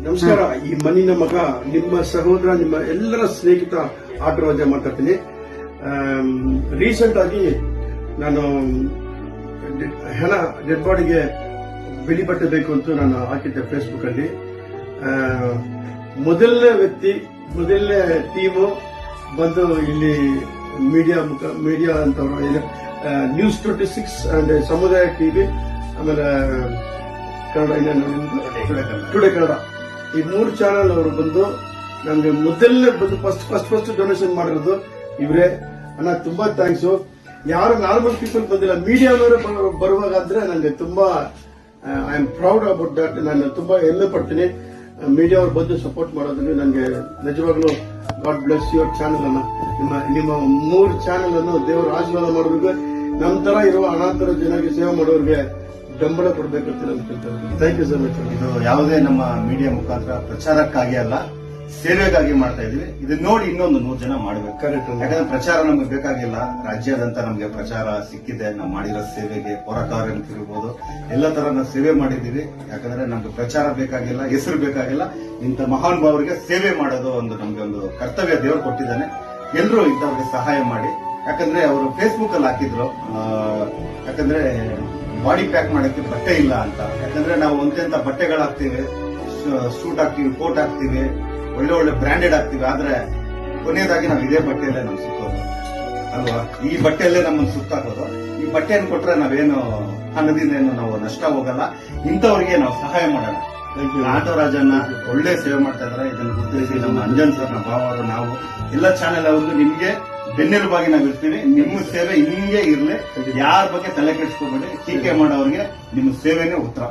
ನಮಸ್ಕಾರ. ಈ ಮಣ್ಣಿನ ಮಗ ನಿಮ್ಮ ಸಹೋದರ, ನಿಮ್ಮ ಎಲ್ಲರ ಸ್ನೇಹಿತ ಆಟರಾಜ ಮಾತಾಡ್ತೀನಿ. ರೀಸೆಂಟ್ ಆಗಿ ನಾನು ಹೆಣ ಡೆಡ್ ಬಾಡಿಗೆ ಬಿಳಿ ಬಟ್ಟೆ ಬೇಕು ಅಂತ ನಾನು ಹಾಕಿದ್ದೆ ಫೇಸ್ಬುಕ್ ಅಲ್ಲಿ. ಮೊದಲನೇ ವ್ಯಕ್ತಿ, ಮೊದಲನೇ ಟೀಮು ಬಂದು ಇಲ್ಲಿ ಮೀಡಿಯಾ ಅಂತವ್ರು, ನ್ಯೂಸ್ 26 ಅಂಡ್ ಸಮುದಾಯ ಟಿವಿ, ಆಮೇಲೆ ಕನ್ನಡ ಟುಡೇ ಕನ್ನಡ, ಈ 3 ಚಾನೆಲ್ ಅವರು ಬಂದು ನಮ್ಗೆ ಮೊದಲನೇ ಬಂದು ಫಸ್ಟ್ ಡೊನೇಷನ್ ಮಾಡಿರೋದು ಇವರೇ. ಅಣ್ಣ ತುಂಬಾ ಥ್ಯಾಂಕ್ಸ್. ಯಾರು ನಾರ್ಮಲ್ ಪೀಪಲ್ ಬಂದಿಲ್ಲ, ಮೀಡಿಯಾದವರು ಬರುವಾಗ ಅಂದ್ರೆ ನನಗೆ ತುಂಬಾ I am proud about that. ನಾನು ತುಂಬಾ ಹೆಮ್ಮೆ ಪಡ್ತೀನಿ ಮೀಡಿಯಾ ಅವ್ರು ಬಂದು ಸಪೋರ್ಟ್ ಮಾಡೋದ್ರಲ್ಲಿ. ನನಗೆ ನಿಜವಾಗ್ಲೂ ಗಾಡ್ ಬ್ಲೆಸ್ ಯುವರ್ ಚಾನೆಲ್ ಅನ್ನ, ನಿಮ್ಮ 3 ಚಾನೆಲ್ ಅನ್ನು ದೇವರ ಆಶೀರ್ವಾದ ಮಾಡೋರಿಗೆ, ನಮ್ಮ ತರ ಇರುವ ಅನಾಥರ ಜನರಿಗೆ ಸೇವೆ ಮಾಡೋರಿಗೆ ಬೆಂಬಲ ಕೊಡಬೇಕಂತ ನಾನು ಕೇಳ್ತೇನೆ. Thank you so much. ಇದು ಯಾವುದೇ ನಮ್ಮ ಮೀಡಿಯಾ ಮುಖಾಂತರ ಪ್ರಚಾರಕ್ಕಾಗಿ ಅಲ್ಲ, ಸೇವೆಗಾಗಿ ಮಾಡ್ತಾ ಇದೀವಿ. ಇದನ್ನ ನೋಡಿ ಇನ್ನೊಂದು 100 ಜನ ಮಾಡಬೇಕು. ಕರೆಕ್ಟ್. ಯಾಕಂದ್ರೆ ಪ್ರಚಾರ ನಮ್ಗೆ ಬೇಕಾಗಿಲ್ಲ, ರಾಜ್ಯಾದ್ಯಂತ ನಮ್ಗೆ ಪ್ರಚಾರ ಸಿಕ್ಕಿದೆ. ನಾವು ಮಾಡಿರೋ ಸೇವೆಗೆ ಪೌರ ಕಾರ್ಮಿಕರಿರ್ಬೋದು, ಎಲ್ಲ ತರ ನಾವು ಸೇವೆ ಮಾಡಿದೀವಿ. ಯಾಕಂದ್ರೆ ನಮ್ಗೆ ಪ್ರಚಾರ ಬೇಕಾಗಿಲ್ಲ, ಹೆಸರು ಬೇಕಾಗಿಲ್ಲ. ಇಂಥ ಮಹಾನ್ ಭಾವರಿಗೆ ಸೇವೆ ಮಾಡೋದು ನಮ್ಗೆ ಒಂದು ಕರ್ತವ್ಯ ದೇವರು ಕೊಟ್ಟಿದ್ದಾನೆ. ಎಲ್ಲರೂ ಇಂಥವ್ರಿಗೆ ಸಹಾಯ ಮಾಡಿ. ಯಾಕಂದ್ರೆ ಅವರು ಫೇಸ್ಬುಕ್ ಅಲ್ಲಿ ಹಾಕಿದ್ರು, ಯಾಕಂದ್ರೆ ಬಾಡಿ ಪ್ಯಾಕ್ ಮಾಡಕ್ಕೆ ಬಟ್ಟೆ ಇಲ್ಲ ಅಂತ. ಯಾಕಂದ್ರೆ ನಾವು ಒಂದೆಂತ ಬಟ್ಟೆಗಳು ಹಾಕ್ತಿವಿ, ಸೂಟ್ ಹಾಕ್ತಿವಿ, ಕೋಟ್ ಹಾಕ್ತಿವಿ, ಒಳ್ಳೆ ಬ್ರಾಂಡೆಡ್ ಹಾಕ್ತಿವಿ. ಆದ್ರೆ ಕೊನೆಯದಾಗಿ ನಾವು ಇದೇ ಬಟ್ಟೆಯಲ್ಲೇ ನಮ್ ಸುತ್ತೋದು ಅಲ್ವಾ, ಈ ಬಟ್ಟೆಯಲ್ಲೇ ನಮ್ಮನ್ನು ಸುತ್ತಾಕೋದು. ಈ ಬಟ್ಟೆಯನ್ನು ಕೊಟ್ರೆ ನಾವೇನು ಹಣದಿಂದ ಏನು ನಾವು ನಷ್ಟ ಹೋಗಲ್ಲ. ಇಂಥವ್ರಿಗೆ ನಾವು ಸಹಾಯ ಮಾಡೋಣ. ಆಟೋರಾಜನ್ನ ಒಳ್ಳೆ ಸೇವೆ ಮಾಡ್ತಾ ಇದಾರೆ. ಇದನ್ನು ಗುರುತಿಸಿ ನಮ್ಮ ಅಂಜನ್ ಸರ್, ನಮ್ಮ ಭಾವರು, ನಾವು ಎಲ್ಲ ಚಾನೆಲ್ ಅವ್ರಿಗೆ ನಿಮ್ಗೆ ಬೆನ್ನೆಲುಬಾಗಿ ನಾವು ಇರ್ತೀವಿ. ನಿಮ್ಮ ಸೇವೆ ಹಿಂಗೆ ಇರ್ಲಿ, ಯಾರ ಬಗ್ಗೆ ತಲೆ ಕೆಡಿಸ್ಕೋಬೇಡಿ. ಟೀಕೆ ಮಾಡೋರಿಗೆ ನಿಮ್ಮ ಸೇವೆನೇ ಉತ್ತರ.